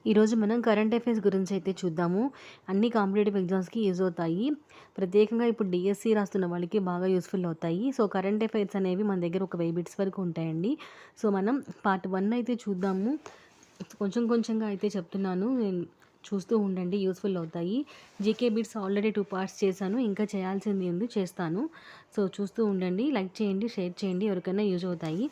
ఈరోజు మనం current affairs గురించి అయితే చూద్దాము. అన్ని కాంపిటేటివ్ ఎగ్జామ్స్‌కి యూజ్ అవుతాయి. ప్రత్యేకంగా ఇప్పుడు డీఎస్సీ రాస్తున్న వాళ్ళకి బాగా యూజ్‌ఫుల్ అవుతాయి. సో, కరెంట్ అఫైర్స్ అనేవి మన దగ్గర ఒక 1000 బిట్స్ వరకు ఉంటాయండి. సో, మనం పార్ట్ 1 అయితే చూద్దాము. కొంచెం కొంచెంగా అయితే చెప్తున్నాను. చూస్తూ ఉండండి, యూజ్‌ఫుల్ అవుతాయి. జీకే బిట్స్ ఆల్రెడీ 2 పార్ట్స్ చేశాను. ఇంకా చేయాల్సింది ఉంది, చేస్తాను. సో, చూస్తూ ఉండండి. లైక్ చేయండి, షేర్ చేయండి. ఎవరికైనా యూజ్ అవుతాయి.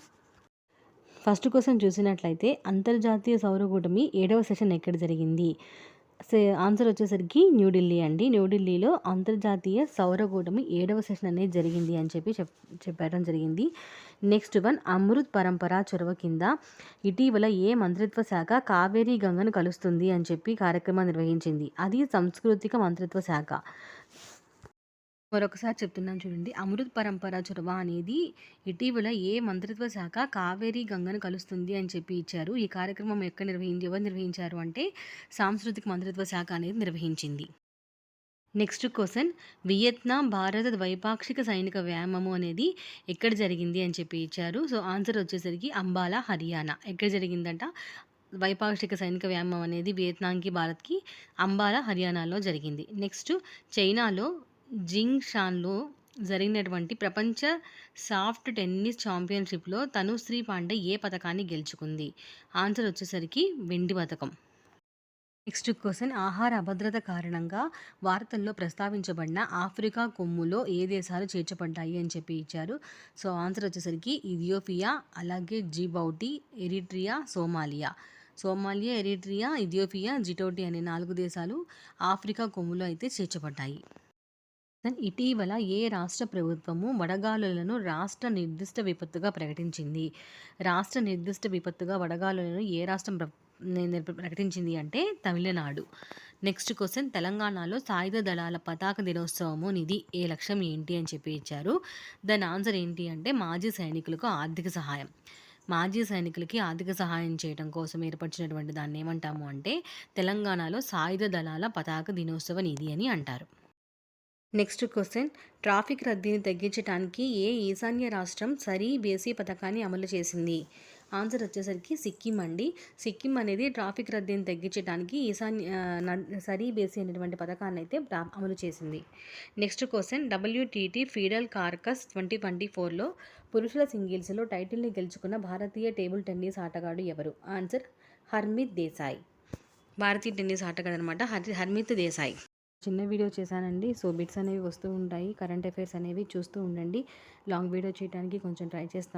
ఫస్ట్ క్వశ్చన్ చూసినట్లయితే అంతర్జాతీయ సౌరకూటమి 7వ సెషన్ ఎక్కడ జరిగింది? ఆన్సర్ వచ్చేసరికి న్యూఢిల్లీ అండి. న్యూఢిల్లీలో అంతర్జాతీయ సౌరకూటమి 7వ సెషన్ అనేది జరిగింది అని చెప్పడం జరిగింది. నెక్స్ట్ వన్, అమృత్ పరంపర చొరవ కింద ఇటీవల ఏ మంత్రిత్వ శాఖ కావేరీ గంగను కలుస్తుంది అని చెప్పి కార్యక్రమం నిర్వహించింది? అది సాంస్కృతిక మంత్రిత్వ శాఖ. మరొకసారి చెప్తున్నాను చూడండి. అమృత్ పరంపర చొరవ అనేది ఇటీవల ఏ మంత్రిత్వ శాఖ కావేరీ గంగను కలుస్తుంది అని చెప్పి ఇచ్చారు. ఈ కార్యక్రమం ఎవరు నిర్వహించారు అంటే సాంస్కృతిక మంత్రిత్వ శాఖ అనేది నిర్వహించింది. నెక్స్ట్ క్వశ్చన్, వియత్నాం భారత ద్వైపాక్షిక సైనిక వ్యాయామము అనేది ఎక్కడ జరిగింది అని చెప్పి ఇచ్చారు. సో ఆన్సర్ వచ్చేసరికి అంబాలా, హర్యానా. ఎక్కడ జరిగిందంట? ద్వైపాక్షిక సైనిక వ్యాయామం అనేది వియత్నాంకి భారత్కి అంబాలా, హర్యానాలో జరిగింది. నెక్స్ట్, చైనాలో జింగ్షాన్లో జరిగినటువంటి ప్రపంచ సాఫ్ట్ టెన్నిస్ ఛాంపియన్షిప్లో తనుశ్రీ పాండే ఏ పథకాన్ని గెలుచుకుంది? ఆన్సర్ వచ్చేసరికి వెండి పథకం. నెక్స్ట్ క్వశ్చన్, ఆహార అభద్రత కారణంగా వార్తల్లో ప్రస్తావించబడిన ఆఫ్రికా కొమ్ములో ఏ దేశాలు చేర్చబడ్డాయి అని చెప్పి ఇచ్చారు. సో ఆన్సర్ వచ్చేసరికి ఇథియోపియా, అలాగే Djibouti, Eritrea, Somalia, Eritrea, Ethiopia, Djibouti అనే 4 దేశాలు ఆఫ్రికా కొమ్ములో అయితే చేర్చబడ్డాయి. ఇటీవల ఏ రాష్ట్ర ప్రభుత్వము వడగాలులను రాష్ట్ర నిర్దిష్ట విపత్తుగా ప్రకటించింది? రాష్ట్ర నిర్దిష్ట విపత్తుగా వడగాలులను ఏ రాష్ట్రం ప్రకటించింది అంటే తమిళనాడు. నెక్స్ట్ క్వశ్చన్, తెలంగాణలో సాయుధ దళాల పతాక దినోత్సవము నిధి ఏ లక్ష్యం ఏంటి అని చెప్పి ఇచ్చారు. దాని ఆన్సర్ ఏంటి అంటే మాజీ సైనికులకు ఆర్థిక సహాయం. మాజీ సైనికులకి ఆర్థిక సహాయం చేయడం కోసం ఏర్పరిచినటువంటి దాన్ని ఏమంటాము అంటే తెలంగాణలో సాయుధ దళాల పతాక దినోత్సవ నిధి అని అంటారు. నెక్స్ట్ క్వశ్చన్, ట్రాఫిక్ రద్దీని తగ్గించడానికి ఏ ఈశాన్య రాష్ట్రం సరీ బేసీ పథకాన్ని అమలు చేసింది? ఆన్సర్ వచ్చేసరికి సిక్కిం అండి. సిక్కిం అనేది ట్రాఫిక్ రద్దీని తగ్గించడానికి సరీ బేసీ అనేటువంటి పథకాన్ని అయితే అమలు చేసింది. నెక్స్ట్ క్వశ్చన్, WTT ఫీడల్ కార్కస్ 2024లో పురుషుల సింగిల్స్లో టైటిల్ని గెలుచుకున్న భారతీయ టేబుల్ టెన్నిస్ ఆటగాడు ఎవరు? ఆన్సర్ హర్మిత్ దేశాయ్. భారతీయ టెన్నిస్ ఆటగాడు అనమాట హర్మిత్ దేశాయ్. చిన్న వీడియో చేశానండి. సో బిట్స్ అనేవి వస్తూ ఉంటాయి. కరెంట్ అఫైర్స్ అనేవి చూస్తూ ఉండండి. లాంగ్ వీడియో చేయడానికి కొంచెం ట్రై చేస్తాను.